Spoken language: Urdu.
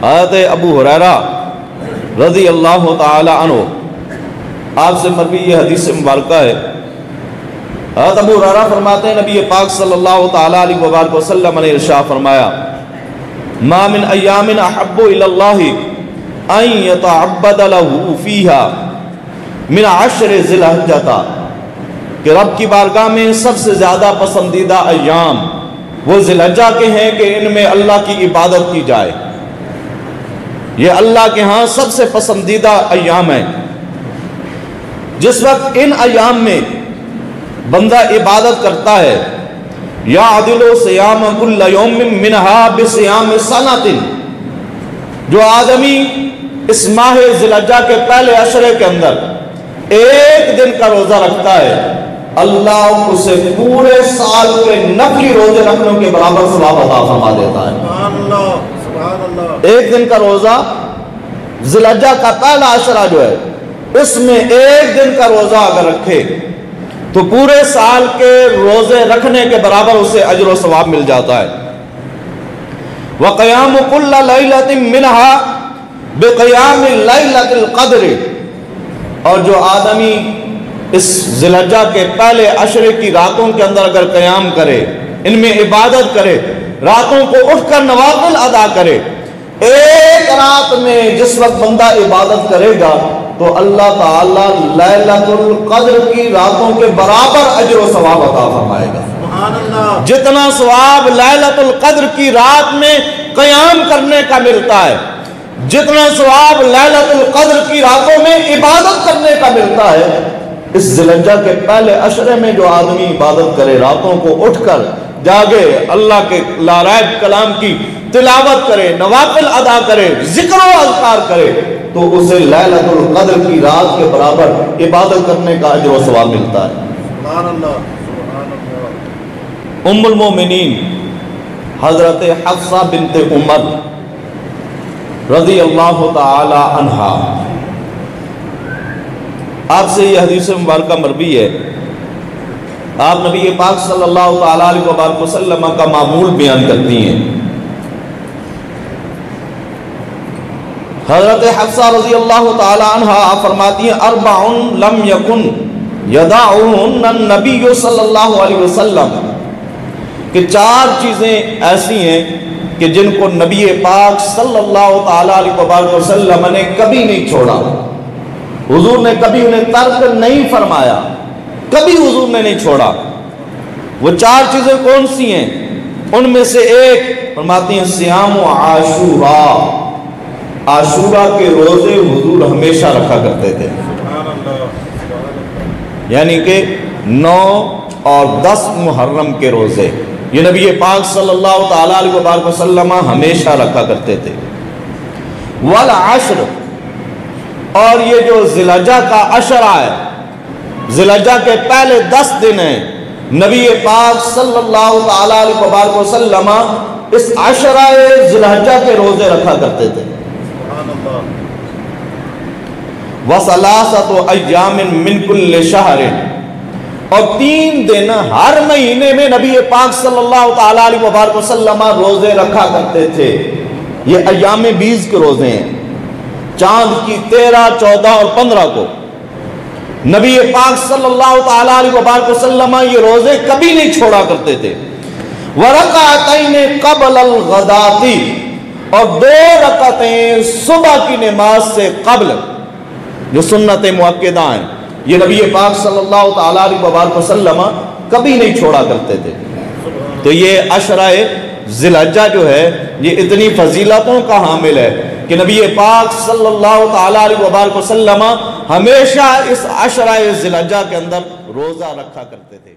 حضرت ابو ہریرہ رضی اللہ تعالی عنہ آپ سے مروی یہ حدیث مبارکہ ہے. حضرت ابو ہریرہ فرماتے ہیں نبی پاک صلی اللہ تعالی علیہ وآلہ وسلم نے ارشاد فرمایا ما من ایام احب الی اللہ ان یتعبد له فیها من 10 ذی الحجہ، کہ رب کی بارگاہ میں سب سے زیادہ پسندیدہ ایام وہ ذی الحجہ کے ہیں کہ ان میں اللہ کی عبادت کی جائے. یہ اللہ کے ہاں سب سے پسندیدہ ایام ہیں. جس وقت ان ایام میں بندہ عبادت کرتا ہے یعدل صیام کل یوم منہا بصیام سنۃ، جو آدمی اس ماہ ذی الحجہ کے پہلے عشرے کے اندر ایک دن کا روزہ رکھتا ہے، اللہ اسے پورے سال کے نفلی روزے رکھنے کے برابر ثواب عطا فرما دیتا ہے. سبحان اللہ. ایک دن کا روزہ ذی الحجہ کا پہلا عشرہ جو ہے اس میں ایک دن کا روزہ اگر رکھے تو پورے سال کے روزے رکھنے کے برابر اسے اجر و ثواب مل جاتا ہے. وَقِيَامُ كُلَّ لَيْلَةٍ مِّنْهَا بِقِيَامِ لَيْلَةِ الْقَدْرِ، اور جو آدمی اس ذی الحجہ کے پہلے عشرے کی راتوں کے اندر اگر قیام کرے، ان میں عبادت کرے، راتوں کو اٹھ کر نوافل ادا کرے، ایک رات میں جس وقت بندہ عبادت کرے گا تو اللہ تعالیٰ لیلۃ القدر کی راتوں کے برابر اجر و ثواب عطا فرمائے گا. سبحان اللہ. جتنا ثواب لیلۃ القدر کی رات میں قیام کرنے کا ملتا ہے، جتنا ثواب لیلۃ القدر کی راتوں میں عبادت کرنے کا ملتا ہے، اس ذی الحجہ کے پہلے عشرے میں جو آدمی عبادت کرے، راتوں کو اٹھ کر جاگے، اللہ کے لاریب کلام کی تلاوت کرے، نوافل ادا کرے، ذکر و اذکار کرے، تو اسے لیلۃ القدر کی رات کے برابر عبادت کرنے کا اجر و ثواب ملتا ہے. سبحان اللہ. سبحان اللہ. ام المومنین حضرت حفصہ بنت عمر رضی اللہ تعالی عنہا، آپ سے یہ حدیث مبارکہ مروی ہے. آپ نبی پاک صلی اللہ تعالی علیہ وآلہ وسلم کا معمول بیان کرتی ہیں. حضرت حفصہ رضی اللہ تعالی عنہ آپ فرماتی ہیں اربع لم یکن یدعہن النبی صلی اللہ علیہ وسلم، کہ 4 چیزیں ایسی ہیں کہ جن کو نبی پاک صلی اللہ تعالی علیہ وآلہ وسلم نے کبھی نہیں چھوڑا. حضور نے کبھی انہیں ترک نہیں فرمایا، کبھی حضور نے نہیں چھوڑا. وہ 4 چیزیں کون سی ہیں؟ ان میں سے ایک فرماتی ہیں صیام عاشوراء، عاشورہ کے روزے حضور ہمیشہ رکھا کرتے تھے. یعنی کہ 9 اور 10 محرم کے روزے یہ نبی پاک صلی اللہ تعالی علیہ وآلہ وسلم ہمیشہ رکھا کرتے تھے. والعشر، اور یہ جو ذی الحجہ کا عشرہ ہے، ذی الحجہ کے پہلے 10 دن ہیں، نبی پاک صلی اللہ تعالی علیہ وآلہ وسلم اس عشرہ ذی الحجہ کے روزے رکھا کرتے تھے. وَثَلَاثَةُ أَيَّامٍ مِّن كُلِّ شَهْرٍ، اور 3 دن ہر مہینے میں نبی پاک صلی اللہ تعالی علیہ وآلہ وسلم روزے رکھا کرتے تھے. یہ ایام 20 کے روزے ہیں. چاند کی 13، 14 اور 15 کو نبی پاک صلی اللہ تعالی علیہ وآلہ وسلم یہ روزے کبھی نہیں چھوڑا کرتے تھے. وَرَكَعَتَيْنِ قَبْلَ الْغَدَاةِ، اور 2 رکعتیں صبح کی نماز سے قبل جو سنت مؤکدہ ہیں، یہ نبی پاک صلی اللہ تعالی علیہ وآلہ وسلم کبھی نہیں چھوڑا کرتے تھے. تو یہ عشرہ ذی الحجہ جو ہے یہ اتنی فضیلتوں کا حامل ہے کہ نبی پاک صلی اللہ تعالی علیہ وآلہ وسلم ہمیشہ اس عشرہ ذی الحجہ کے اندر روزہ رکھا کرتے تھے.